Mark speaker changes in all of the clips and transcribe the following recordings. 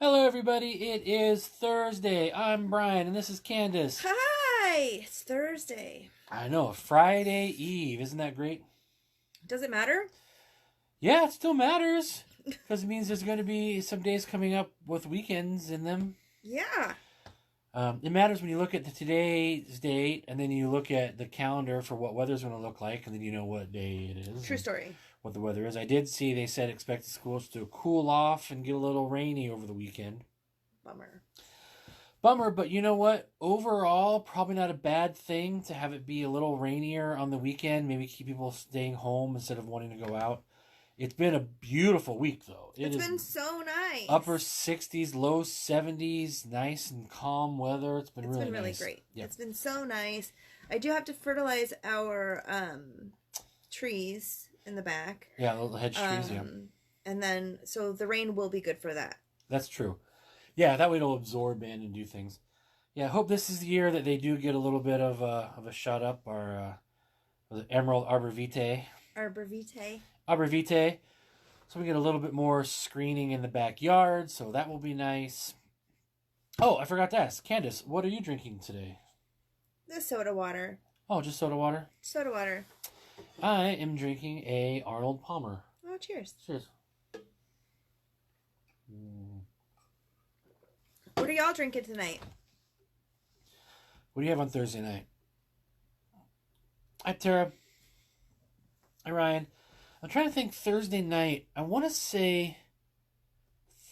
Speaker 1: Hello, everybody. It is Thursday. I'm Brian, and this is Candice.
Speaker 2: Hi! It's Thursday.
Speaker 1: I know, Friday Eve. Isn't that great?
Speaker 2: Does it matter?
Speaker 1: Yeah, it still matters because it means there's going to be some days coming up with weekends in them.
Speaker 2: Yeah.
Speaker 1: It matters when you look at today's date, and then you look at the calendar for what weather's going to look like, and then you know what day it is.
Speaker 2: True story.
Speaker 1: What the weather is. I did see they said expect the schools to cool off and get a little rainy over the weekend. Bummer, but you know what? Overall, probably not a bad thing to have it be a little rainier on the weekend. Maybe keep people staying home instead of wanting to go out. It's been a beautiful week, though.
Speaker 2: It's been so nice.
Speaker 1: Upper 60s, low 70s, nice and calm weather. It's been really nice.
Speaker 2: Great.
Speaker 1: Yep.
Speaker 2: It's been so nice. I do have to fertilize our trees in the back.
Speaker 1: Yeah, little hedge trees, yeah.
Speaker 2: And then, so the rain will be good for that.
Speaker 1: That's true. Yeah, that way it'll absorb in and do things. Yeah, I hope this is the year that they do get a little bit of a shut up, or the Emerald Arborvitae. Arborvitae. So we get a little bit more screening in the backyard, so that will be nice. Oh, I forgot to ask. Candice, what are you drinking today?
Speaker 2: The soda water.
Speaker 1: Oh, just soda water?
Speaker 2: Soda water.
Speaker 1: I am drinking a Arnold Palmer.
Speaker 2: Oh, cheers.
Speaker 1: Cheers.
Speaker 2: What are y'all drinking tonight?
Speaker 1: What do you have on Thursday night? Hi, Tara. Hi, Ryan. I'm trying to think Thursday night. I want to say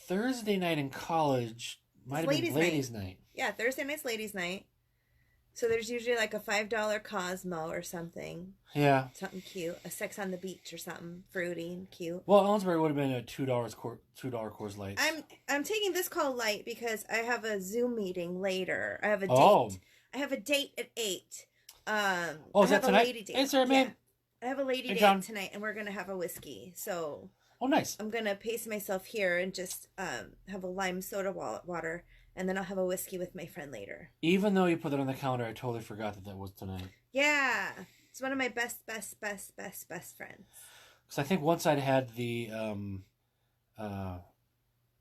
Speaker 1: Thursday night in college might have been ladies' night.
Speaker 2: Yeah, Thursday night's ladies' night. So there's usually like a $5 Cosmo or something.
Speaker 1: Yeah.
Speaker 2: Something cute. A Sex on the Beach or something fruity and cute.
Speaker 1: Well, Ellensburg would have been a $2 Coors Light.
Speaker 2: I'm taking this call light because I have a Zoom meeting later. I have a date.
Speaker 1: Oh.
Speaker 2: I have a date at 8.
Speaker 1: Is that tonight?
Speaker 2: Lady date.
Speaker 1: Hey, Sarah, man.
Speaker 2: Yeah. I have a lady date
Speaker 1: John.
Speaker 2: tonight, and we're gonna have a whiskey. So.
Speaker 1: Oh, nice.
Speaker 2: I'm gonna pace myself here and just have a lime soda water. And then I'll have a whiskey with my friend later.
Speaker 1: Even though you put it on the calendar, I totally forgot that was tonight.
Speaker 2: Yeah. It's one of my best friends.
Speaker 1: Because I think once I'd had the,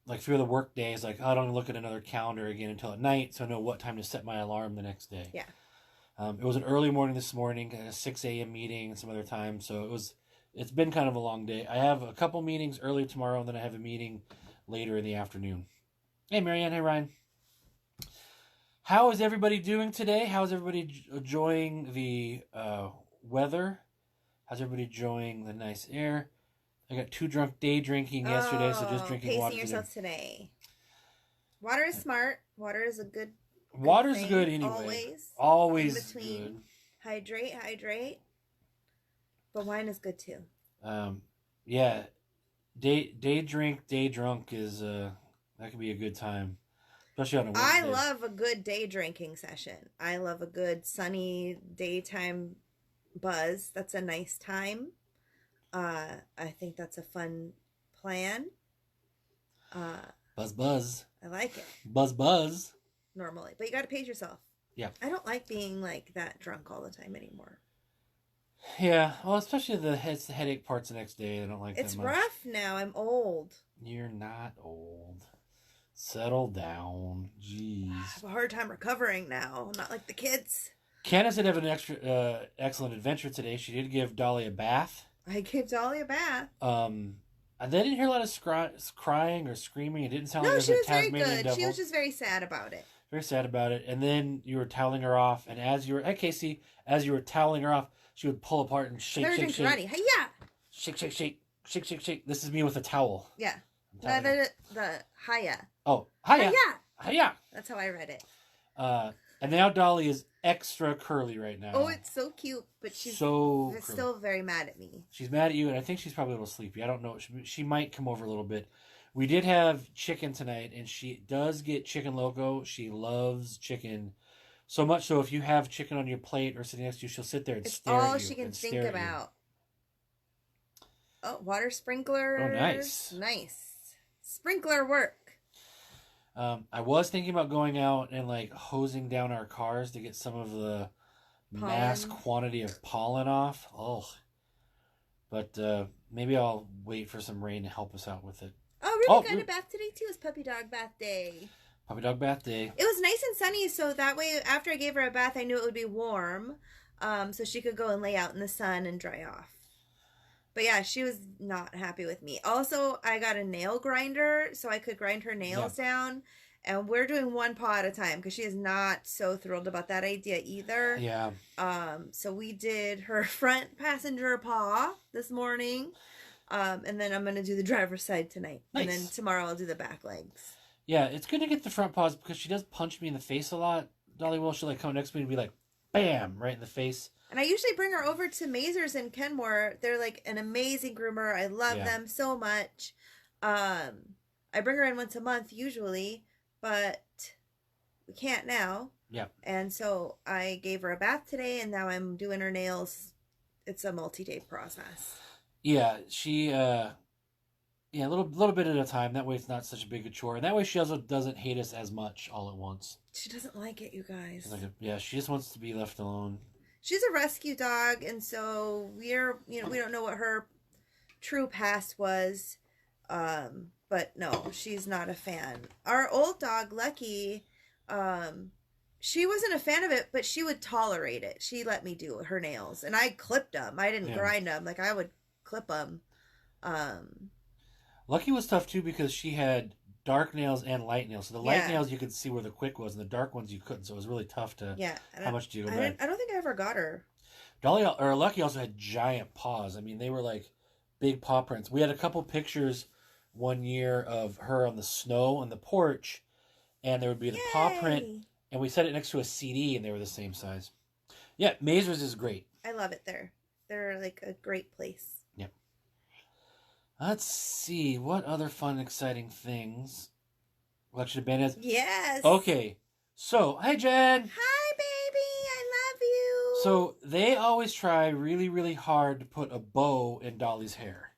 Speaker 1: like through the work days, like, I don't look at another calendar again until at night, so I know what time to set my alarm the next day.
Speaker 2: Yeah.
Speaker 1: It was an early morning this morning, a 6 a.m. meeting and some other time, so it's been kind of a long day. I have a couple meetings early tomorrow, and then I have a meeting later in the afternoon. Hey, Marianne. Hey, Ryan. How is everybody doing today? How is everybody enjoying the weather? How's everybody enjoying the nice air? I got too drunk day drinking yesterday, so just drinking water
Speaker 2: today. Pacing yourself today. Water is smart. Water is a good
Speaker 1: Water's
Speaker 2: thing.
Speaker 1: good anyway.
Speaker 2: Always
Speaker 1: in between,
Speaker 2: good. Hydrate. But wine is good too.
Speaker 1: Yeah. Day drunk is that could be a good time. Especially on a weekday.
Speaker 2: I love a good day drinking session. I love a good sunny daytime buzz. That's a nice time. I think that's a fun plan.
Speaker 1: Buzz.
Speaker 2: I like it.
Speaker 1: Buzz.
Speaker 2: Normally. But you got to pace yourself.
Speaker 1: Yeah.
Speaker 2: I don't like being like that drunk all the time anymore.
Speaker 1: Yeah. Well, especially the headache parts the next day. I don't like that much.
Speaker 2: It's rough now. I'm old.
Speaker 1: You're not old. Settle down. Jeez. I
Speaker 2: have a hard time recovering now. Not like the kids.
Speaker 1: Candice did have an excellent adventure today. She did give Dolly a bath.
Speaker 2: I gave Dolly a bath.
Speaker 1: And they didn't hear a lot of crying or screaming. It didn't sound like
Speaker 2: she was
Speaker 1: a Tasmanian
Speaker 2: very good.
Speaker 1: devil.
Speaker 2: She was just very sad about it.
Speaker 1: Very sad about it. And then you were toweling her off. And as you were toweling her off, she would pull apart and shake.
Speaker 2: Karate. Hey-ya!
Speaker 1: Shake. This is me with a towel.
Speaker 2: Yeah. The hiya.
Speaker 1: Oh, hiya. That's
Speaker 2: how I read it.
Speaker 1: And now Dolly is extra curly right now.
Speaker 2: Oh, it's so cute, but she's still very mad at me.
Speaker 1: She's mad at you, and I think she's probably a little sleepy. I don't know. She might come over a little bit. We did have chicken tonight, and she does get chicken loco. She loves chicken so much so if you have chicken on your plate or sitting next to you, she'll sit there and stare at you.
Speaker 2: All she can think about. Oh, water sprinkler.
Speaker 1: Oh, nice.
Speaker 2: Sprinkler work.
Speaker 1: I was thinking about going out and like hosing down our cars to get some of the mass quantity of pollen off. Oh, but maybe I'll wait for some rain to help us out with it.
Speaker 2: Oh, Ruby got a bath today too. It's puppy dog bath day.
Speaker 1: Puppy dog bath day.
Speaker 2: It was nice and sunny, so that way after I gave her a bath, I knew it would be warm, so she could go and lay out in the sun and dry off. But yeah, she was not happy with me. Also, I got a nail grinder so I could grind her nails down. And we're doing one paw at a time because she is not so thrilled about that idea either.
Speaker 1: Yeah.
Speaker 2: So we did her front passenger paw this morning. And then I'm going to do the driver's side tonight. Nice. And then tomorrow I'll do the back legs.
Speaker 1: Yeah, it's good to get the front paws because she does punch me in the face a lot. Dolly will, she'll like come next to me and be like, bam, right in the face.
Speaker 2: And I usually bring her over to Mazers in Kenmore. They're like an amazing groomer. I love them so much. I bring her in once a month usually, but we can't now.
Speaker 1: Yeah.
Speaker 2: And so I gave her a bath today, and now I'm doing her nails. It's a multi-day process.
Speaker 1: Yeah, she, a little bit at a time. That way it's not such a big a chore. And that way she also doesn't hate us as much all at once.
Speaker 2: She doesn't like it, you guys.
Speaker 1: She just wants to be left alone.
Speaker 2: She's a rescue dog, and so we don't know what her true past was. But no, she's not a fan. Our old dog, Lucky, she wasn't a fan of it, but she would tolerate it. She let me do her nails, and I clipped them. I didn't grind them. Like, I would clip them.
Speaker 1: Lucky was tough, too, because she had dark nails and light nails. So the light nails, you could see where the quick was, and the dark ones you couldn't. So it was really tough to...
Speaker 2: Yeah.
Speaker 1: How much do you go
Speaker 2: back? I don't think I ever got her.
Speaker 1: Lucky also had giant paws. I mean, they were like big paw prints. We had a couple pictures one year of her on the snow on the porch, and there would be the paw print, and we set it next to a CD, and they were the same size. Yeah, Mazers is great.
Speaker 2: I love it there. They're like a great place.
Speaker 1: Yeah. Let's see. What other fun, exciting things? Election of Bandits?
Speaker 2: Yes.
Speaker 1: Okay. So, hi, Jen.
Speaker 2: Hi, baby. I love you.
Speaker 1: So, they always try really, really hard to put a bow in Dolly's hair.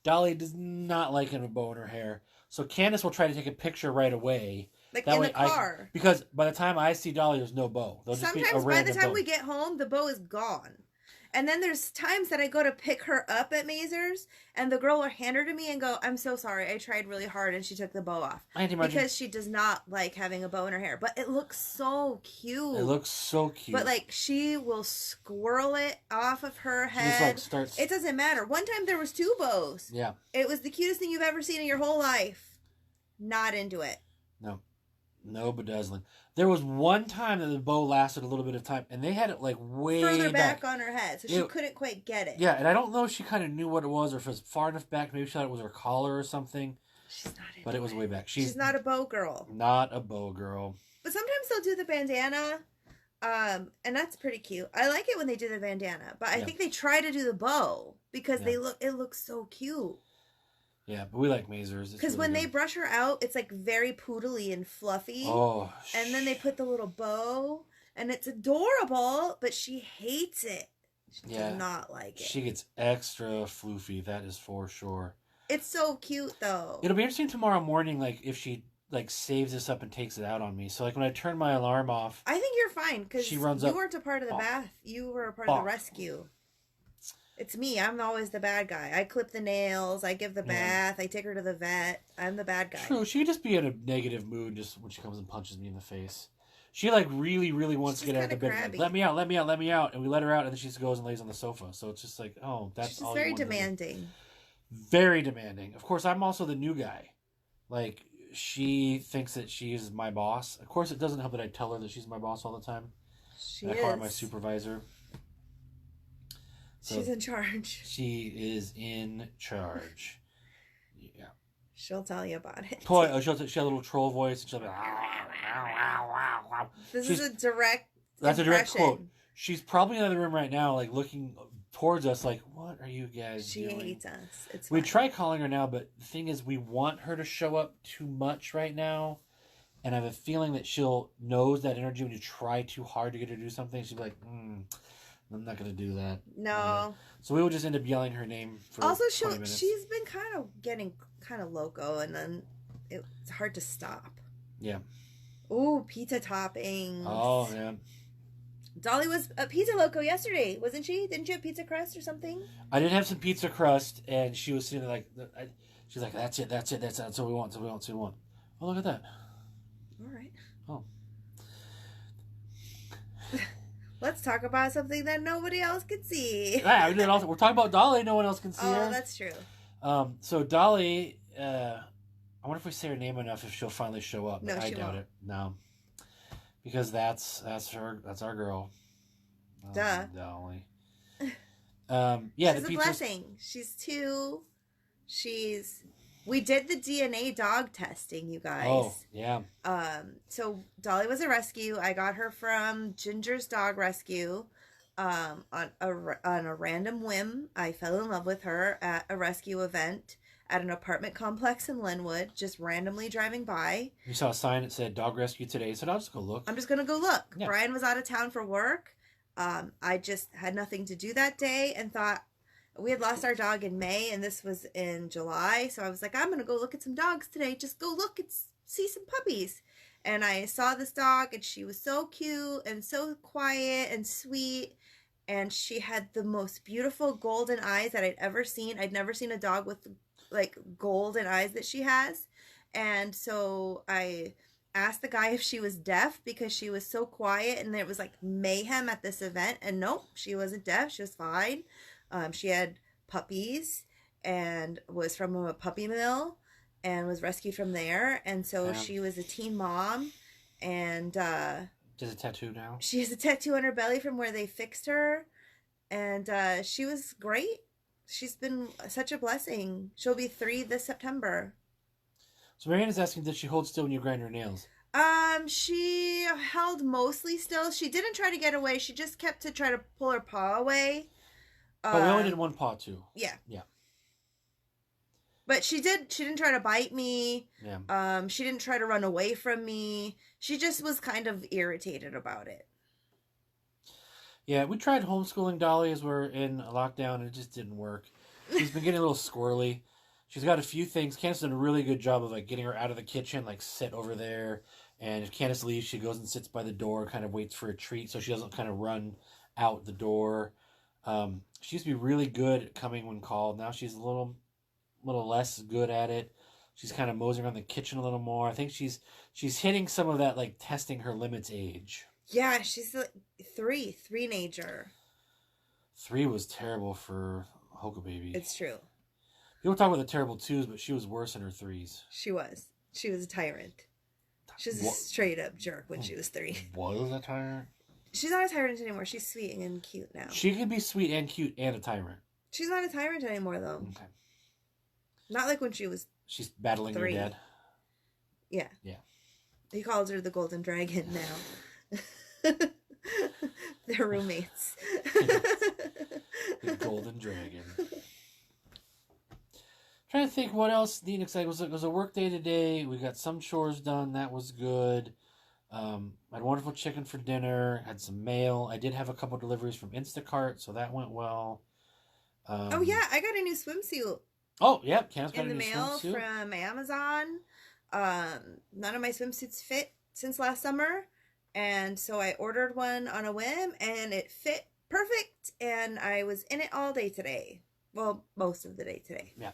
Speaker 1: Dolly does not like having a bow in her hair. So, Candice will try to take a picture right away.
Speaker 2: Like that in the car.
Speaker 1: Because by the time I see Dolly, there's no bow.
Speaker 2: Sometimes by the time we get home, the bow is gone. And then there's times that I go to pick her up at Mazers, and the girl will hand her to me and go, I'm so sorry, I tried really hard, and she took the bow off. Because she does not like having a bow in her hair. But it looks so cute.
Speaker 1: It looks so cute.
Speaker 2: But, like, she will squirrel it off of her head.
Speaker 1: Just, like, starts...
Speaker 2: It doesn't matter. One time there was 2 bows.
Speaker 1: Yeah.
Speaker 2: It was the cutest thing you've ever seen in your whole life. Not into it.
Speaker 1: No bedazzling. There was one time that the bow lasted a little bit of time, and they had it like way
Speaker 2: further back on her head, so she couldn't quite get it.
Speaker 1: Yeah, and I don't know if she kind of knew what it was, or if it was far enough back. Maybe she thought it was her collar or something.
Speaker 2: She's not into
Speaker 1: but it was way back. She's
Speaker 2: not a bow girl.
Speaker 1: Not a bow girl.
Speaker 2: But sometimes they'll do the bandana, and that's pretty cute. I like it when they do the bandana, but I think they try to do the bow because it looks so cute.
Speaker 1: Yeah, but we like Mazers.
Speaker 2: Because when they brush her out, it's like very poodly and fluffy.
Speaker 1: Oh.
Speaker 2: And then they put the little bow, and it's adorable, but she hates it. She does not like it.
Speaker 1: She gets extra floofy, that is for sure.
Speaker 2: It's so cute, though.
Speaker 1: It'll be interesting tomorrow morning, like, if she, like, saves this up and takes it out on me. So, like, when I turn my alarm off...
Speaker 2: I think you're fine, because you weren't a part of the bath. You were a part of the rescue. It's me. I'm always the bad guy. I clip the nails. I give the bath. I take her to the vet. I'm the bad guy.
Speaker 1: True. She could just be in a negative mood just when she comes and punches me in the face. She, like, really, really wants to get out of the bed. Like, let me out, let me out, let me out. And we let her out, and then she just goes and lays on the sofa. So it's just like, oh, that's
Speaker 2: She's
Speaker 1: all
Speaker 2: very demanding.
Speaker 1: Very demanding. Of course, I'm also the new guy. Like, she thinks that she is my boss. Of course, it doesn't help that I tell her that she's my boss all the time. I call her my supervisor. So
Speaker 2: she's in charge.
Speaker 1: She is in charge. Yeah.
Speaker 2: She'll tell you about it.
Speaker 1: She'll have a little troll voice. And she'll be like,
Speaker 2: This is a direct
Speaker 1: That's a direct quote. She's probably in the other room right now, like, looking towards us like, what are you guys doing? She
Speaker 2: hates us. It's
Speaker 1: we try calling her now, but the thing is, we want her to show up too much right now. And I have a feeling that she'll knows that energy when you try too hard to get her to do something. She'll be like, I'm not going to do that.
Speaker 2: No.
Speaker 1: So we will just end up yelling her name for 20 minutes.
Speaker 2: She's been kind of getting kind of loco, and then it's hard to stop.
Speaker 1: Yeah.
Speaker 2: Ooh, pizza toppings.
Speaker 1: Oh, yeah.
Speaker 2: Dolly was a pizza loco yesterday, wasn't she? Didn't you have pizza crust or something?
Speaker 1: I did have some pizza crust, and she was sitting there like... She's like, that's it. That's what we want. Oh, look at that.
Speaker 2: All right.
Speaker 1: Oh.
Speaker 2: Let's talk about something that nobody else can see.
Speaker 1: Yeah, we're talking about Dolly. No one else can see her.
Speaker 2: Oh, that's true.
Speaker 1: So Dolly, I wonder if we say her name enough if she'll finally show up.
Speaker 2: No,
Speaker 1: I
Speaker 2: she
Speaker 1: doubt
Speaker 2: won't.
Speaker 1: it. No, because that's our girl.
Speaker 2: Duh.
Speaker 1: Dolly.
Speaker 2: Yeah, she's a blessing. She's 2. We did the DNA dog testing, you guys.
Speaker 1: Oh, yeah.
Speaker 2: So Dolly was a rescue. I got her from Ginger's Dog Rescue. On a random whim, I fell in love with her at a rescue event at an apartment complex in Linwood, just randomly driving by.
Speaker 1: You saw a sign that said dog rescue today, so I'll just go look.
Speaker 2: I'm just going to go look.
Speaker 1: Yeah.
Speaker 2: Brian was out of town for work. I just had nothing to do that day and thought we had lost our dog in May and this was in July. So I was like, I'm going to go look at some dogs today. Just go look and see some puppies. And I saw this dog and she was so cute and so quiet and sweet. And she had the most beautiful golden eyes that I'd ever seen. I'd never seen a dog with like golden eyes that she has. And so I asked the guy if she was deaf because she was so quiet and there was like mayhem at this event. And nope, she wasn't deaf. She was fine. She had puppies and was from a puppy mill and was rescued from there. And so she was a teen mom and
Speaker 1: she has a tattoo now.
Speaker 2: She has a tattoo on her belly from where they fixed her. And she was great. She's been such a blessing. She'll be 3 this September.
Speaker 1: So Marianne is asking, did she hold still when you grind her nails?
Speaker 2: She held mostly still. She didn't try to get away. She just kept to try to pull her paw away.
Speaker 1: But we only did one paw too.
Speaker 2: Yeah.
Speaker 1: Yeah.
Speaker 2: But she didn't try to bite me.
Speaker 1: Yeah.
Speaker 2: She didn't try to run away from me. She just was kind of irritated about it.
Speaker 1: Yeah, we tried homeschooling Dolly as we're in a lockdown and it just didn't work. She's been getting a little squirrely. She's got a few things. Candice done a really good job of like getting her out of the kitchen, like sit over there. And if Candice leaves, she goes and sits by the door, kind of waits for a treat so she doesn't kind of run out the door. She used to be really good at coming when called. Now she's a little less good at it. She's kind of moseying around the kitchen a little more. I think she's hitting some of that like testing her limits age.
Speaker 2: Yeah, she's like 3-nager.
Speaker 1: 3 was terrible for Hoka Baby.
Speaker 2: It's true.
Speaker 1: People talk about the terrible 2s, but she was worse in her 3s.
Speaker 2: She was a tyrant. She was a straight up jerk when she was 3.
Speaker 1: Was a tyrant?
Speaker 2: She's not a tyrant anymore. She's sweet and cute now.
Speaker 1: She could be sweet and cute and a tyrant.
Speaker 2: She's not a tyrant anymore, though.
Speaker 1: Okay.
Speaker 2: Not like when she was.
Speaker 1: She's battling
Speaker 2: 3.
Speaker 1: your dad.
Speaker 2: Yeah.
Speaker 1: Yeah.
Speaker 2: He calls her the Golden Dragon now. They're roommates.
Speaker 1: The Golden Dragon. Trying to think what else neat and exciting. It was a work day today. We got some chores done. That was good. Had wonderful chicken for dinner. Had some mail. I did have a couple deliveries from Instacart, so that went well.
Speaker 2: Oh yeah, I got a new swimsuit.
Speaker 1: Oh yeah, Candice got
Speaker 2: in
Speaker 1: a
Speaker 2: the
Speaker 1: new
Speaker 2: mail
Speaker 1: swimsuit
Speaker 2: from Amazon. None of my swimsuits fit since last summer, and so I ordered one on a whim, and it fit perfect. And I was in it all day today. Well, most of the day today.
Speaker 1: Yeah.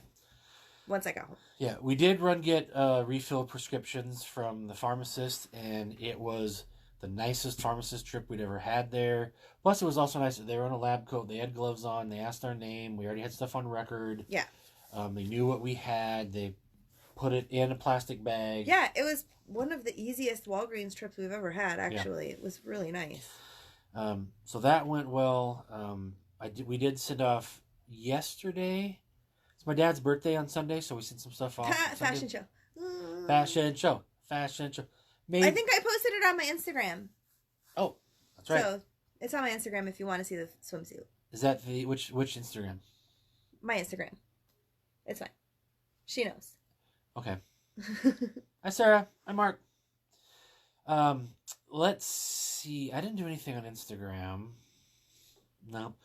Speaker 2: Once I got home.
Speaker 1: Yeah, we did get refill prescriptions from the pharmacist, and it was the nicest pharmacist trip we'd ever had there. Plus, it was also nice that they were in a lab coat. They had gloves on. They asked our name. We already had stuff on record.
Speaker 2: Yeah.
Speaker 1: They knew what we had. They put it in a plastic bag.
Speaker 2: Yeah, it was one of the easiest Walgreens trips we've ever had, actually. Yeah. It was really nice.
Speaker 1: So that went well. We did send off yesterday. It's my dad's birthday on Sunday, so we sent some stuff off.
Speaker 2: Fashion show.
Speaker 1: Fashion show.
Speaker 2: I think I posted it on my Instagram.
Speaker 1: Oh, that's right.
Speaker 2: So it's on my Instagram if you want to see the swimsuit.
Speaker 1: Is that which Instagram?
Speaker 2: My Instagram. It's fine. She knows.
Speaker 1: Okay. Hi, Sarah. Hi, Mark. Let's see. I didn't do anything on Instagram. No.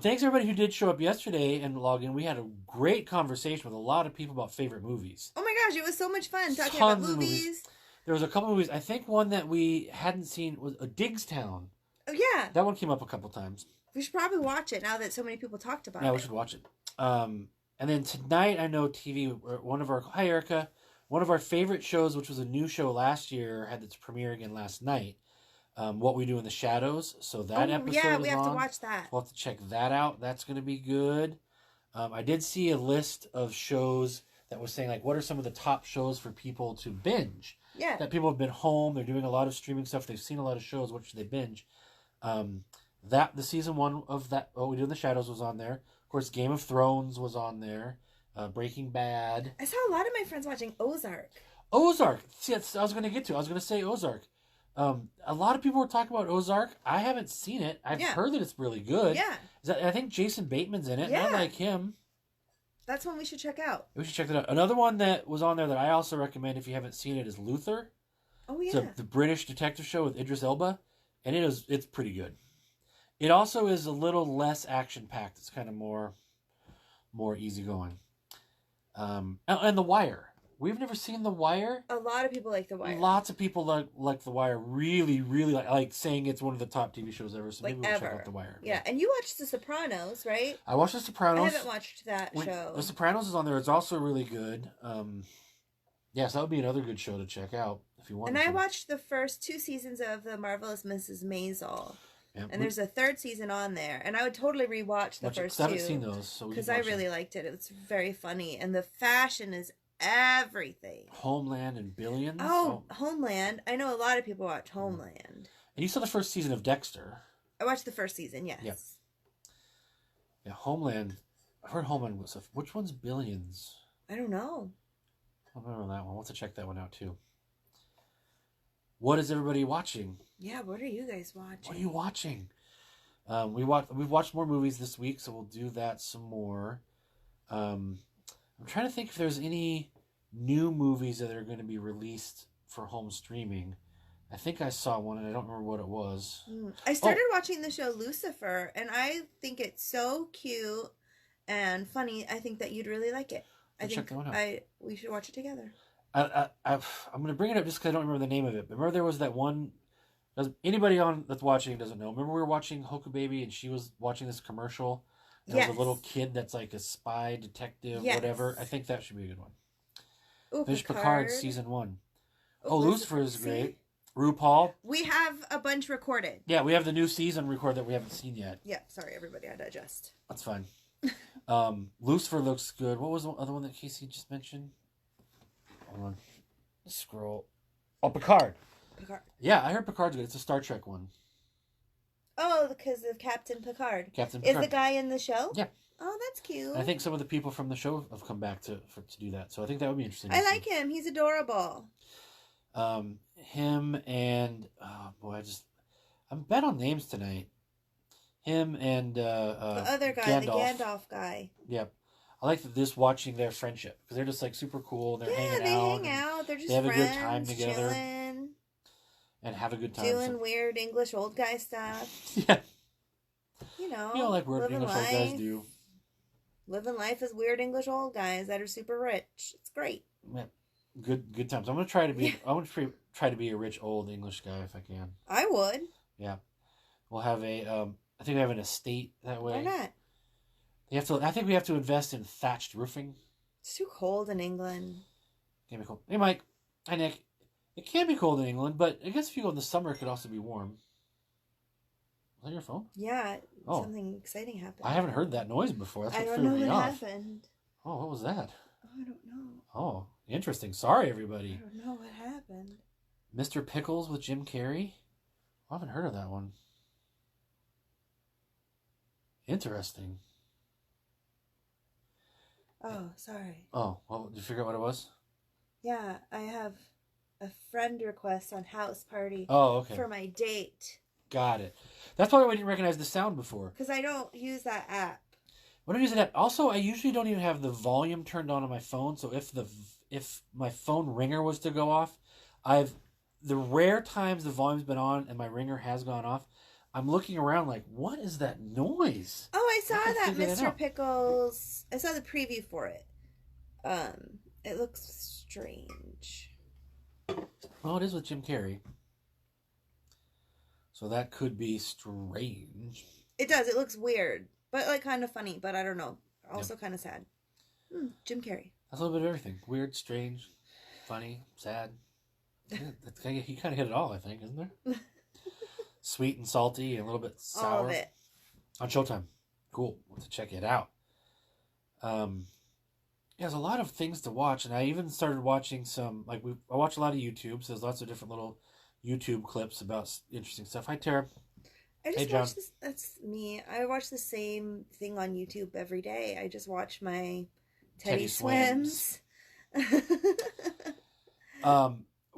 Speaker 1: Thanks everybody who did show up yesterday and log in. We had a great conversation with a lot of people about favorite movies.
Speaker 2: Oh my gosh, it was so much fun talking about movies.
Speaker 1: There was a couple movies. I think one that we hadn't seen was Diggstown.
Speaker 2: Oh yeah.
Speaker 1: That one came up a couple times.
Speaker 2: We should probably watch it now that so many people talked about it.
Speaker 1: Yeah, we should watch it. And then tonight, I know TV, hi Erica, one of our favorite shows, which was a new show last year, had its premiere again last night. What We Do in the Shadows. So that episode
Speaker 2: yeah,
Speaker 1: is
Speaker 2: we have to
Speaker 1: on.
Speaker 2: watch that.
Speaker 1: So we'll have to check that out. That's going to be good. I did see a list of shows that was saying, like, what are some of the top shows for people to binge?
Speaker 2: Yeah.
Speaker 1: That people have been home, they're doing a lot of streaming stuff, they've seen a lot of shows, what should they binge? The season 1 of that What We Do in the Shadows was on there. Of course, Game of Thrones was on there. Breaking Bad.
Speaker 2: I saw a lot of my friends watching Ozark.
Speaker 1: See, that's I was going to get to. I was going to say Ozark. A lot of people were talking about Ozark. I haven't seen it. I've heard that it's really good.
Speaker 2: Yeah.
Speaker 1: I think Jason Bateman's in it. Yeah. And I like him.
Speaker 2: That's one we should check out.
Speaker 1: We should check that out. Another one that was on there that I also recommend if you haven't seen it is Luther.
Speaker 2: Oh, yeah.
Speaker 1: It's the British detective show with Idris Elba. And it's pretty good. It also is a little less action-packed. It's kind of more easygoing. And The Wire. We've never seen The Wire.
Speaker 2: A lot of people like The Wire.
Speaker 1: Lots of people like The Wire. Really, really like saying it's one of the top TV shows ever. So
Speaker 2: like
Speaker 1: maybe we'll check out The Wire.
Speaker 2: Yeah, and you watched The Sopranos, right?
Speaker 1: I watched The Sopranos.
Speaker 2: I haven't watched that show.
Speaker 1: The Sopranos is on there. It's also really good. Yes, that would be another good show to check out if you want.
Speaker 2: And I watched the first 2 seasons of The Marvelous Mrs. Maisel.
Speaker 1: Yeah,
Speaker 2: and there's a 3rd season on there, and I would totally rewatch the first 2.
Speaker 1: I haven't seen those,
Speaker 2: because I really liked it. It was very funny, and the fashion is everything.
Speaker 1: Homeland and Billions.
Speaker 2: Oh, Homeland! I know a lot of people watch Homeland.
Speaker 1: And you saw the first season of Dexter.
Speaker 2: I watched the first season. Yes.
Speaker 1: Yep. Yeah, Homeland. I heard Homeland was which one's Billions?
Speaker 2: I don't know.
Speaker 1: I don't remember that one. We'll have to check that one out too. What is everybody watching?
Speaker 2: Yeah, what are you guys watching?
Speaker 1: What are you watching? We've watched more movies this week, so we'll do that some more. I'm trying to think if there's any new movies that are going to be released for home streaming. I think I saw one, and I don't remember what it was.
Speaker 2: I started watching the show Lucifer, and I think it's so cute and funny. I think that you'd really like it.
Speaker 1: Check that one out.
Speaker 2: We should watch it together.
Speaker 1: I'm going to bring it up just because I don't remember the name of it. But remember there was that one... Anybody that's watching doesn't know. Remember we were watching Hoku Baby, and she was watching this commercial? And There's a little kid that's like a spy, detective, whatever. I think that should be a good one.
Speaker 2: Ooh,
Speaker 1: Finish Picard Season 1.
Speaker 2: Oh,
Speaker 1: Lucifer is great. RuPaul.
Speaker 2: We have a bunch recorded.
Speaker 1: Yeah, we have the new season recorded that we haven't seen yet.
Speaker 2: Yeah, sorry everybody, I digest.
Speaker 1: That's fine. Lucifer looks good. What was the other one that Casey just mentioned? Hold on. Scroll. Oh, Picard. Yeah, I heard Picard's good. It's a Star Trek one.
Speaker 2: Oh, because of Captain Picard.
Speaker 1: Captain Picard.
Speaker 2: Is the guy in the show?
Speaker 1: Yeah.
Speaker 2: Oh, that's cute.
Speaker 1: I think some of the people from the show have come back to do that. So I think that would be interesting.
Speaker 2: I like him. He's adorable.
Speaker 1: Him and I'm bad on names tonight. Him and
Speaker 2: the other guy,
Speaker 1: Gandalf.
Speaker 2: the Gandalf guy.
Speaker 1: Yep. I like this watching their friendship because they're just like super cool. They're hanging out.
Speaker 2: Yeah, they hang out. They're just
Speaker 1: they have
Speaker 2: friends,
Speaker 1: a good time together.
Speaker 2: Chilling,
Speaker 1: and have a good time.
Speaker 2: Doing weird English old guy stuff.
Speaker 1: Yeah.
Speaker 2: You know,
Speaker 1: like weird English old guys do.
Speaker 2: Living life as weird English old guys that are super rich. It's great.
Speaker 1: Yeah. Good times. I'm gonna try to be. Yeah. I want to try to be a rich old English guy if I can.
Speaker 2: I would.
Speaker 1: Yeah. We'll have a. I think we have an estate that way.
Speaker 2: Why not?
Speaker 1: I think we have to invest in thatched roofing.
Speaker 2: It's too cold in England.
Speaker 1: Can be cold. Hey, Mike. Hi, Nick. It can be cold in England, but I guess if you go in the summer, it could also be warm. Is that your phone?
Speaker 2: Yeah. Something exciting happened.
Speaker 1: I haven't heard that noise before. That's
Speaker 2: I
Speaker 1: what
Speaker 2: don't know
Speaker 1: threw me
Speaker 2: what
Speaker 1: off.
Speaker 2: happened.
Speaker 1: Oh, what was that?
Speaker 2: I don't know.
Speaker 1: Oh, interesting. Sorry, everybody.
Speaker 2: I don't know what happened.
Speaker 1: Mr. Pickles with Jim Carrey? I haven't heard of that one. Interesting.
Speaker 2: Oh, sorry.
Speaker 1: Oh, well, did you figure out what it was?
Speaker 2: Yeah, I have a friend request on House Party.
Speaker 1: Oh, okay.
Speaker 2: For my date.
Speaker 1: Got it. That's probably why I didn't recognize the sound before.
Speaker 2: Because I don't use that app.
Speaker 1: When I use that, also, I usually don't even have the volume turned on my phone. So if my phone ringer was to go off, the rare times the volume's been on and my ringer has gone off, I'm looking around like, what is that noise?
Speaker 2: Oh, I saw that, Mr. Pickles. I saw the preview for it. It looks strange.
Speaker 1: Well, it is with Jim Carrey. So that could be strange.
Speaker 2: It does. It looks weird. But, like, kind of funny. But I don't know. Also kind of sad. Jim Carrey.
Speaker 1: That's a little bit of everything. Weird, strange, funny, sad. Yeah, he kind of hit it all, I think, isn't there? Sweet and salty and a little bit sour.
Speaker 2: All of it.
Speaker 1: On Showtime. Cool. We'll have to check it out. Yeah, there's a lot of things to watch, and I even started watching some, I watch a lot of YouTube, so there's lots of different little YouTube clips about interesting stuff. Hi, Tara.
Speaker 2: I just
Speaker 1: Hey, John.
Speaker 2: watch this. That's me. I watch the same thing on YouTube every day. I just watch my Teddy Swims. I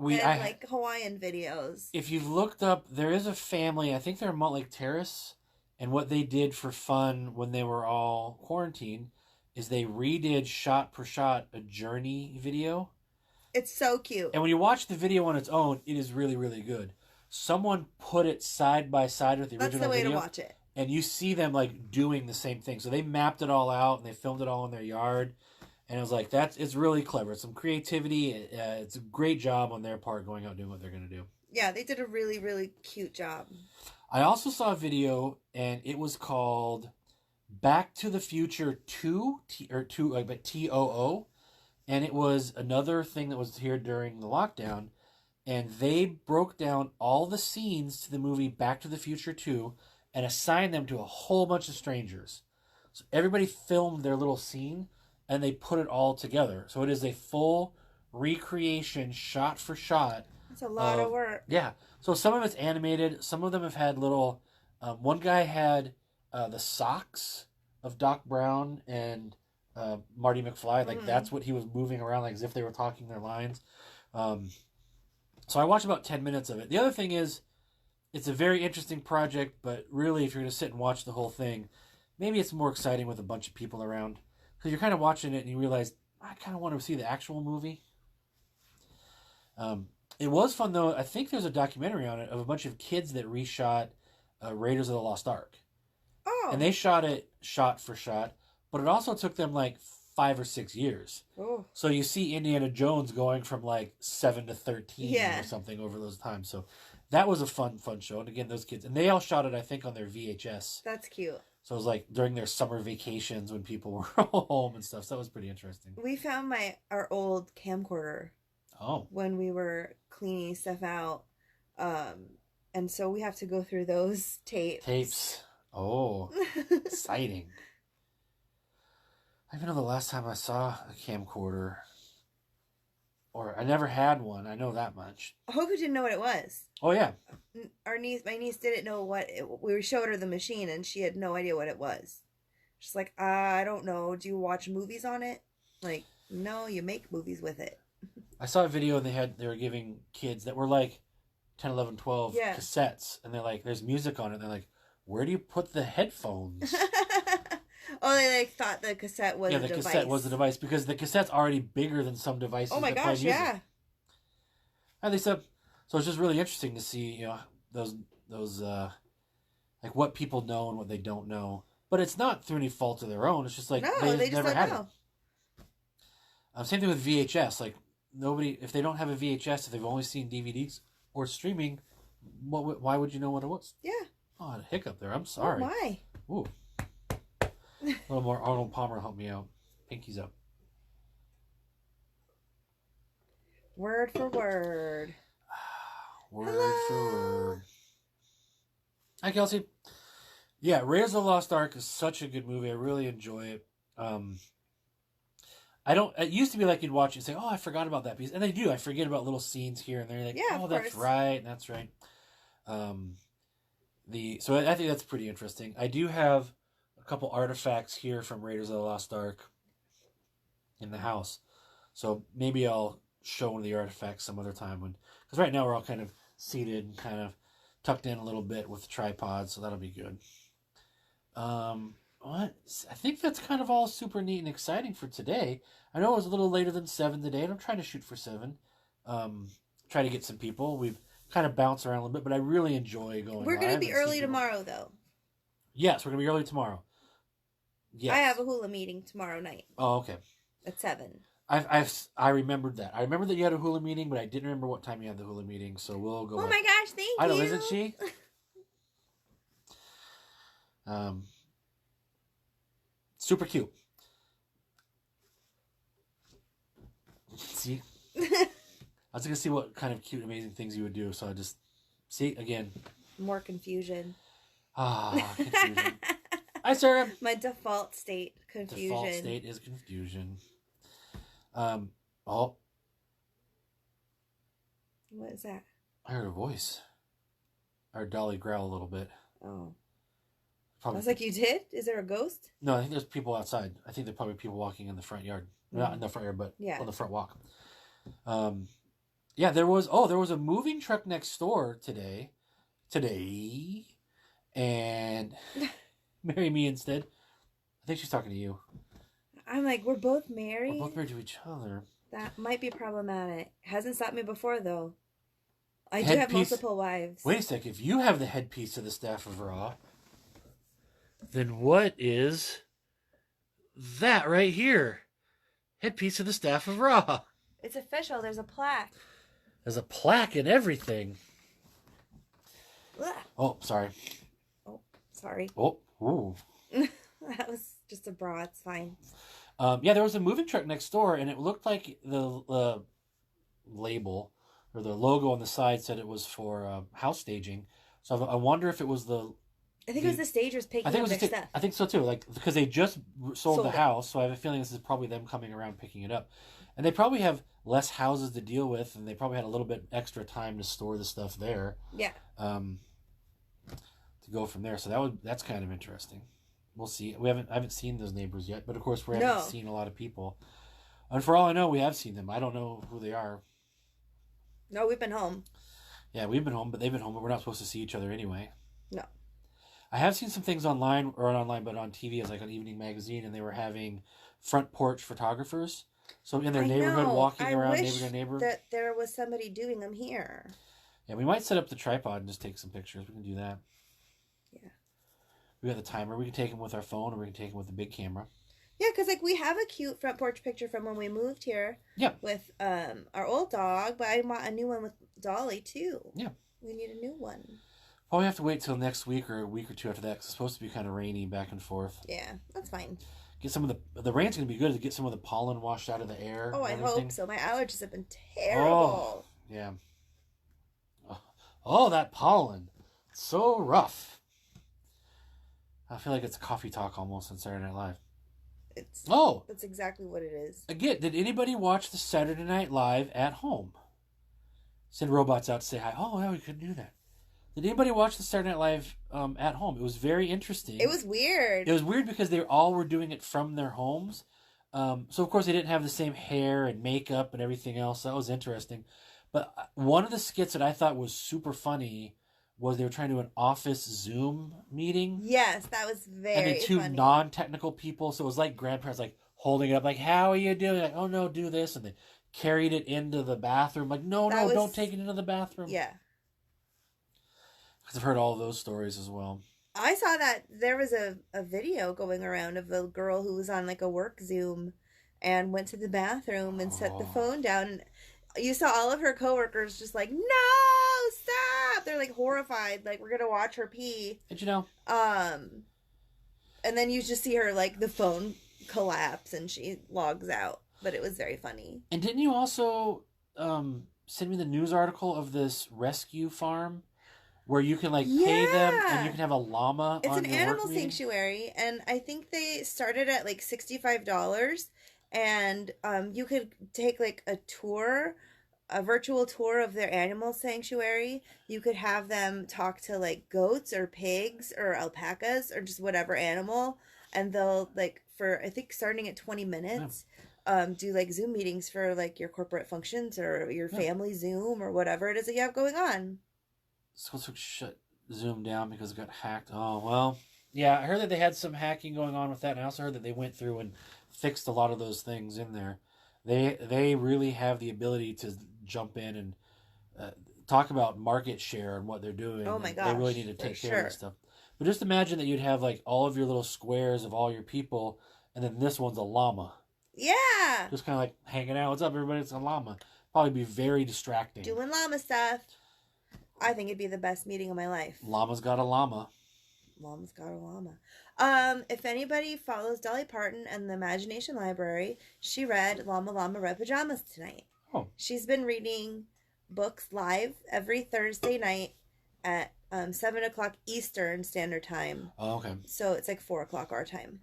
Speaker 2: like Hawaiian videos.
Speaker 1: If you've looked up, there is a family, I think they're in Montlake Terrace, and what they did for fun when they were all quarantined is they redid shot per shot a Journey video.
Speaker 2: It's so cute.
Speaker 1: And when you watch the video on its own, it is really, really good. Someone put it side by side with the original video.
Speaker 2: That's the way to watch it.
Speaker 1: And you see them like doing the same thing. So they mapped it all out and they filmed it all in their yard. And it was like, it's really clever. It's some creativity. It's a great job on their part going out and doing what they're going to do.
Speaker 2: Yeah, they did a really, really cute job.
Speaker 1: I also saw a video, and it was called Back to the Future 2, but TOO. And it was another thing that was here during the lockdown. And they broke down all the scenes to the movie Back to the Future 2 and assigned them to a whole bunch of strangers. So everybody filmed their little scene, and they put it all together. So it is a full recreation, shot for shot.
Speaker 2: It's a lot of work.
Speaker 1: Yeah. So some of it's animated. Some of them have had little... one guy had the socks of Doc Brown and Marty McFly. Like, that's what he was moving around, like as if they were talking their lines. So I watched about 10 minutes of it. The other thing is, it's a very interesting project, but really, if you're going to sit and watch the whole thing, maybe it's more exciting with a bunch of people around. Because you're kind of watching it and you realize, I kind of want to see the actual movie. It was fun, though. I think there's a documentary on it of a bunch of kids that reshot Raiders of the Lost Ark.
Speaker 2: Oh.
Speaker 1: And they shot it shot for shot, but it also took them like 5 or 6 years.
Speaker 2: Oh.
Speaker 1: So you see Indiana Jones going from like 7 to 13
Speaker 2: Yeah.
Speaker 1: or something over those times. So that was a fun show. And again, those kids, and they all shot it, I think, on their VHS.
Speaker 2: That's cute.
Speaker 1: So it was like during their summer vacations when people were home and stuff. So that was pretty interesting.
Speaker 2: We found our old camcorder.
Speaker 1: Oh.
Speaker 2: When we were cleaning stuff out. And so we have to go through those tapes.
Speaker 1: Oh, exciting. I even know the last time I saw a camcorder, or I never had one. I know that much.
Speaker 2: I hope you didn't know what it was.
Speaker 1: Oh, yeah.
Speaker 2: My niece didn't know we showed her the machine and she had no idea what it was. She's like, I don't know. Do you watch movies on it? Like, no, you make movies with it.
Speaker 1: I saw a video and they were giving kids that were like 10, 11, 12 cassettes. And they're like, there's music on it. And they're like, where do you put the headphones?
Speaker 2: Oh, they like thought the cassette was a device. Yeah, the
Speaker 1: cassette was the device because the cassette's already bigger than some devices.
Speaker 2: Oh my gosh, yeah.
Speaker 1: And they said, so it's just really interesting to see, those like what people know and what they don't know. But it's not through any fault of their own. It's just like they just never had it. Same thing with VHS. Like nobody, if they don't have a VHS, if they've only seen DVDs or streaming, why would you know what it was?
Speaker 2: Yeah.
Speaker 1: Oh, I had a hiccup there. I'm sorry.
Speaker 2: Oh my.
Speaker 1: Ooh. A little more Arnold Palmer helped me out. Pinky's up.
Speaker 2: Word for word.
Speaker 1: Word for word. Hi, Kelsey. Yeah, Raiders of the Lost Ark is such a good movie. I really enjoy it. It used to be like you'd watch it and say, oh, I forgot about that piece. And I do. I forget about little scenes here and there. You're like,
Speaker 2: yeah,
Speaker 1: oh, that's right. And that's right. So I think that's pretty interesting. I do have a couple artifacts here from Raiders of the Lost Ark in the house. So maybe I'll show one of the artifacts some other time. Because right now we're all kind of seated and kind of tucked in a little bit with the tripod. So that'll be good. What? I think that's kind of all super neat and exciting for today. I know it was a little later than 7 today, and I'm trying to shoot for 7. Try to get some people. We've kind of bounced around a little bit, but I really enjoy going.
Speaker 2: We're going to be early tomorrow, though.
Speaker 1: Yes, we're going to be early tomorrow. Yes.
Speaker 2: I have a hula meeting tomorrow night.
Speaker 1: Oh, okay.
Speaker 2: At 7.
Speaker 1: I remembered that. I remembered that you had a hula meeting, but I didn't remember what time you had the hula meeting, so we'll go.
Speaker 2: Oh my gosh, thank you.
Speaker 1: I know, isn't she? Super cute. See, I was gonna see what kind of cute, amazing things you would do. So I just see again.
Speaker 2: More confusion.
Speaker 1: Confusion. Hi, Sarah.
Speaker 2: My default state, confusion.
Speaker 1: Default state is confusion. Oh.
Speaker 2: What is that?
Speaker 1: I heard a voice. I heard Dolly growl a little bit.
Speaker 2: Oh.
Speaker 1: Probably.
Speaker 2: I was like, you did? Is there a ghost?
Speaker 1: No, I think there's people outside. I think there are probably people walking in the front yard. Not in the front yard, but on the front walk. Yeah, there was a moving truck next door today. And marry me instead. I think she's talking to you.
Speaker 2: I'm like, we're both married?
Speaker 1: We're both married to each other.
Speaker 2: That might be problematic. Hasn't stopped me before, though. I do have multiple wives.
Speaker 1: Wait a sec. If you have the headpiece of the Staff of Ra, then what is that right here? Headpiece of the Staff of Ra.
Speaker 2: It's official. There's a plaque.
Speaker 1: There's a plaque and everything.
Speaker 2: Ugh.
Speaker 1: Oh, sorry.
Speaker 2: Oh, sorry.
Speaker 1: Oh, ooh.
Speaker 2: That was just a bra. It's fine.
Speaker 1: Yeah, there was a moving truck next door, and it looked like the label or the logo on the side said it was for house staging. So I wonder if it was
Speaker 2: I think it was the stagers picking up their stuff.
Speaker 1: I think so too. Like because they just sold the house, so I have a feeling this is probably them coming around picking it up, and they probably have less houses to deal with, and they probably had a little bit extra time to store the stuff there.
Speaker 2: Yeah.
Speaker 1: To go from there, so that's kind of interesting. We'll see. I haven't seen those neighbors yet, but of course we haven't seen a lot of people. And for all I know, we have seen them. I don't know who they are.
Speaker 2: No, we've been home.
Speaker 1: Yeah, we've been home, but they've been home, but we're not supposed to see each other anyway.
Speaker 2: No.
Speaker 1: I have seen some things online, but on TV. It was like an evening magazine, and they were having front porch photographers. So in their neighborhood, walking around neighbor to neighbor.
Speaker 2: That there was somebody doing them here.
Speaker 1: Yeah, we might set up the tripod and just take some pictures. We can do that.
Speaker 2: Yeah.
Speaker 1: We got the timer. We can take them with our phone, or we can take them with the big camera.
Speaker 2: Yeah, because like we have a cute front porch picture from when we moved here.
Speaker 1: Yeah.
Speaker 2: With our old dog, but I want a new one with Dolly too.
Speaker 1: Yeah.
Speaker 2: We need a new one.
Speaker 1: Probably have to wait till next week or a week or two after that, because it's supposed to be kind of rainy back and forth.
Speaker 2: Yeah, that's fine.
Speaker 1: Get some of the rain's going to be good to get some of the pollen washed out of the air.
Speaker 2: Oh, I hope so. My allergies have been terrible.
Speaker 1: Oh, yeah. Oh, that pollen. It's so rough. I feel like it's coffee talk almost on Saturday Night Live.
Speaker 2: That's exactly what it is.
Speaker 1: Again, did anybody watch the Saturday Night Live at home? Send robots out to say hi. Oh, yeah, we couldn't do that. Did anybody watch the Saturday Night Live at home? It was very interesting.
Speaker 2: It was weird.
Speaker 1: It was weird because they all were doing it from their homes. So, of course, they didn't have the same hair and makeup and everything else. That was interesting. But one of the skits that I thought was super funny was they were trying to do an office Zoom meeting.
Speaker 2: Yes, that was very funny.
Speaker 1: And the two non-technical people, so it was like grandparents like holding it up, like, how are you doing? Like, oh, no, do this. And they carried it into the bathroom. Like, no, don't take it into the bathroom.
Speaker 2: Yeah.
Speaker 1: Because I've heard all of those stories as well.
Speaker 2: I saw that there was a video going around of a girl who was on like a work Zoom and went to the bathroom and set the phone down. And you saw all of her coworkers just like, no, stop. They're like horrified. Like, we're going to watch her pee.
Speaker 1: Did you know?
Speaker 2: And then you just see her like the phone collapse and she logs out. But it was very funny. And
Speaker 1: didn't you also send me the news article of this rescue farm? Where you can like pay them and you can have a llama.
Speaker 2: It's an animal sanctuary, and I think they started at like $65, and you could take like a tour, a virtual tour of their animal sanctuary. You could have them talk to like goats or pigs or alpacas or just whatever animal, and they'll like for I think starting at 20 minutes. Do like Zoom meetings for like your corporate functions or your family Zoom or whatever it is that you have going on.
Speaker 1: Supposed to shut Zoom down because it got hacked. Oh, well. Yeah, I heard that they had some hacking going on with that, and I also heard that they went through and fixed a lot of those things in there. They really have the ability to jump in and talk about market share and what they're doing.
Speaker 2: Oh, my gosh.
Speaker 1: They really need to take care of this stuff. But just imagine that you'd have, like, all of your little squares of all your people, and then this one's a llama.
Speaker 2: Yeah.
Speaker 1: Just kind of like hanging out. What's up, everybody? It's a llama. Probably be very distracting.
Speaker 2: Doing llama stuff. I think it'd be the best meeting of my life.
Speaker 1: Llama's got a llama.
Speaker 2: Llama's got a llama. If anybody follows Dolly Parton and the Imagination Library, she read Llama Llama Red Pajamas tonight.
Speaker 1: Oh.
Speaker 2: She's been reading books live every Thursday night at 7 o'clock Eastern Standard Time.
Speaker 1: Oh, okay.
Speaker 2: So it's like 4 o'clock our time.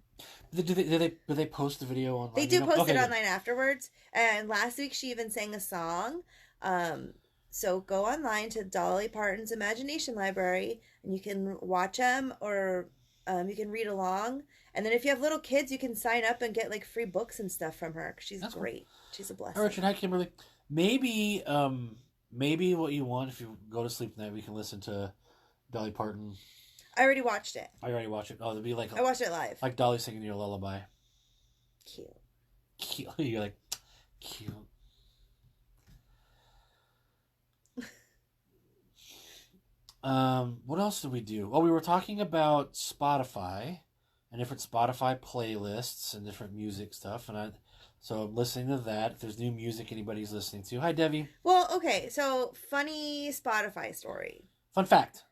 Speaker 1: Do they post the video online?
Speaker 2: They do post it online afterwards. And last week she even sang a song. So go online to Dolly Parton's Imagination Library and you can watch them or you can read along. And then if you have little kids, you can sign up and get like free books and stuff from her. She's That's great. Cool. She's a blessing.
Speaker 1: All right, Richard, hi, Kimberly. Maybe what you want, if you go to sleep tonight, we can listen to Dolly Parton.
Speaker 2: I already watched it.
Speaker 1: I already watched it. Oh, it'd be like
Speaker 2: I watched it live.
Speaker 1: Like Dolly singing your lullaby.
Speaker 2: Cute.
Speaker 1: You're like, cute. What else did we do? Well, we were talking about Spotify and different Spotify playlists and different music stuff, and so I'm listening to that. If there's new music anybody's listening to. Hi, Debbie.
Speaker 2: Well, okay, so funny Spotify story.
Speaker 1: Fun fact.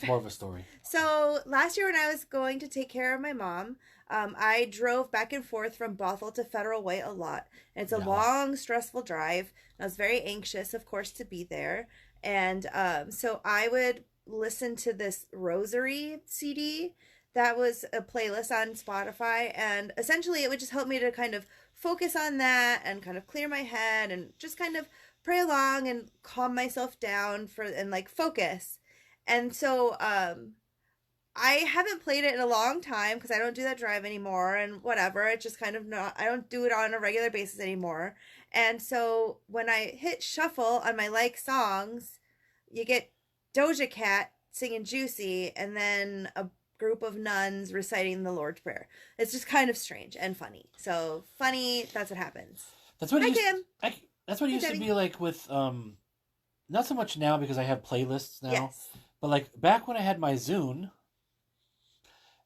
Speaker 1: More of a story.
Speaker 2: So last year when I was going to take care of my mom, I drove back and forth from Bothell to Federal Way a lot. And it's a long, stressful drive. I was very anxious, of course, to be there. And so I would listen to this Rosary CD that was a playlist on Spotify. And essentially it would just help me to kind of focus on that and kind of clear my head and just kind of pray along and calm myself down and like focus. And so I haven't played it in a long time because I don't do that drive anymore and whatever. It's just kind of not, I don't do it on a regular basis anymore. And so when I hit shuffle on my like songs, you get Doja Cat singing Juicy and then a group of nuns reciting the Lord's Prayer. It's just kind of strange and funny. So funny, that's what happens.
Speaker 1: That's what that's what it used
Speaker 2: Debbie.
Speaker 1: to be like with not so much now because I have playlists now.
Speaker 2: Yes.
Speaker 1: But like back when I had my Zune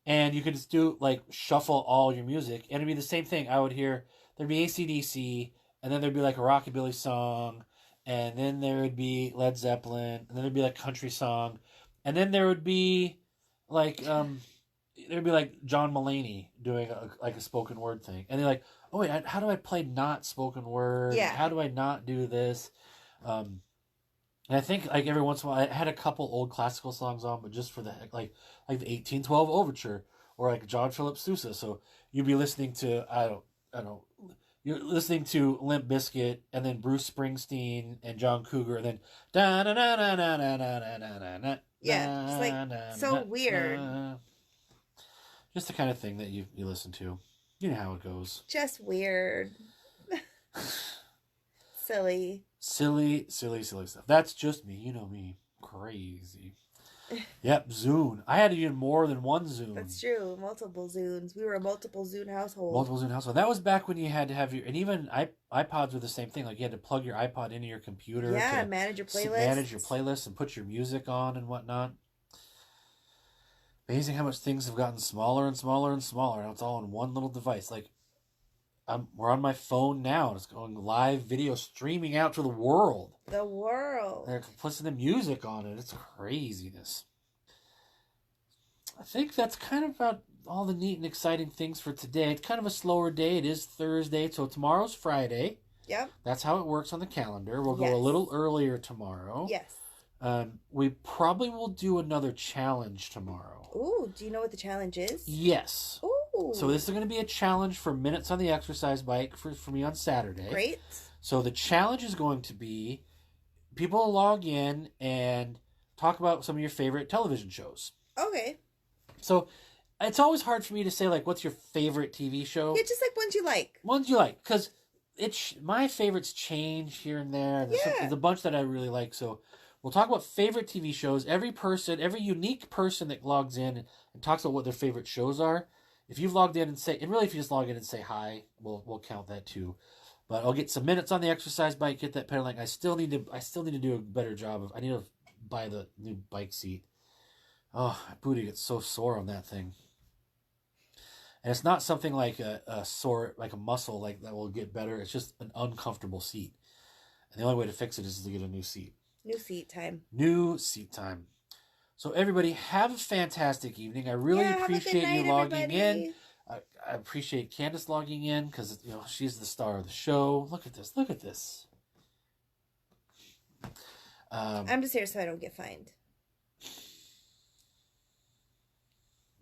Speaker 1: and you could just do like shuffle all your music and it'd be the same thing. I would hear there'd be AC/DC and then there'd be like a rockabilly song and then there would be Led Zeppelin and then there'd be like country song and then there would be like there'd be like John Mulaney doing a spoken word thing and they're like, oh wait, how do I play not spoken word?
Speaker 2: Yeah.
Speaker 1: How do I not do this? And I think like every once in a while I had a couple old classical songs on, but just for the heck, like the 1812 Overture or like John Philip Sousa. So you'd be listening to I don't you're listening to Limp Bizkit and then Bruce Springsteen and John Cougar and then da na na na na na na na na.
Speaker 2: Yeah, it's like so weird.
Speaker 1: Just the kind of thing that you listen to. You know how it goes.
Speaker 2: Just weird. Silly
Speaker 1: stuff. That's just me. You know me. Crazy. Yep, Zune. I had even more than one Zune.
Speaker 2: That's true. Multiple Zunes. We were a multiple Zune household.
Speaker 1: That was back when you had to have your... And even iPods were the same thing. Like, you had to plug your iPod into your computer.
Speaker 2: Yeah, manage your playlist.
Speaker 1: Manage your playlist and put your music on and whatnot. Amazing how much things have gotten smaller and smaller and smaller. Now it's all on one little device. Like, we're on my phone now. And it's going live video streaming out to the world.
Speaker 2: The world.
Speaker 1: They're listening to music on it. It's craziness. I think that's kind of about all the neat and exciting things for today. It's kind of a slower day. It is Thursday, so tomorrow's Friday.
Speaker 2: Yep.
Speaker 1: That's how it works on the calendar. We'll go a little earlier tomorrow.
Speaker 2: Yes.
Speaker 1: We probably will do another challenge tomorrow.
Speaker 2: Ooh, do you know what the challenge is?
Speaker 1: Yes.
Speaker 2: Ooh.
Speaker 1: So this is going to be a challenge for minutes on the exercise bike for me on Saturday.
Speaker 2: Great.
Speaker 1: So the challenge is going to be people log in and talk about some of your favorite television shows.
Speaker 2: Okay.
Speaker 1: So it's always hard for me to say, like, what's your favorite TV show?
Speaker 2: Yeah, just like ones you like.
Speaker 1: Ones you like. Because my favorites change here and there. There's a bunch that I really like. So we'll talk about favorite TV shows. Every unique person that logs in and talks about what their favorite shows are. If you've logged in and if you just log in and say hi, we'll count that too. But I'll get some minutes on the exercise bike, get that pedaling. I still need to do a better job I need to buy the new bike seat. Oh, my booty gets so sore on that thing. And it's not something like a sore, like a muscle, like that will get better. It's just an uncomfortable seat. And the only way to fix it is to get a new seat.
Speaker 2: New seat time.
Speaker 1: New seat time. So everybody, have a fantastic evening. I really appreciate you logging in. I appreciate Candice logging in because she's the star of the show. Look at this. Look at this.
Speaker 2: I'm just here so I don't get fined.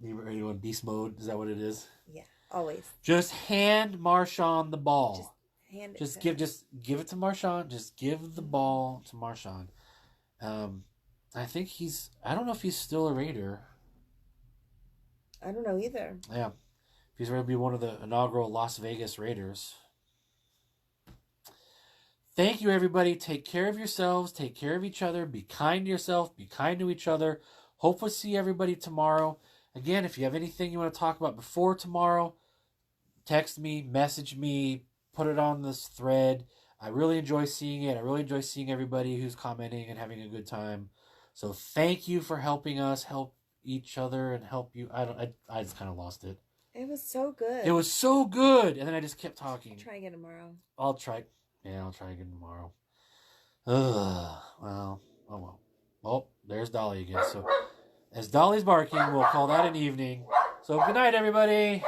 Speaker 1: Are you in beast mode? Is that what it is?
Speaker 2: Yeah, always.
Speaker 1: Just hand Marshawn the ball.
Speaker 2: Just hand it.
Speaker 1: Just give it to Marshawn. Just give the ball to Marshawn. I think I don't know if he's still a Raider.
Speaker 2: I don't know either.
Speaker 1: Yeah. If he's going to be one of the inaugural Las Vegas Raiders. Thank you, everybody. Take care of yourselves. Take care of each other. Be kind to yourself. Be kind to each other. Hopefully see everybody tomorrow. Again, if you have anything you want to talk about before tomorrow, text me, message me, put it on this thread. I really enjoy seeing it. I really enjoy seeing everybody who's commenting and having a good time. So thank you for helping us help each other and help you. I just kind of lost it.
Speaker 2: It was so good.
Speaker 1: It was so good. And then I just kept talking.
Speaker 2: I'll try again tomorrow.
Speaker 1: I'll try again tomorrow. Well, oh well. Well, there's Dolly again. So as Dolly's barking, we'll call that an evening. So good night, everybody.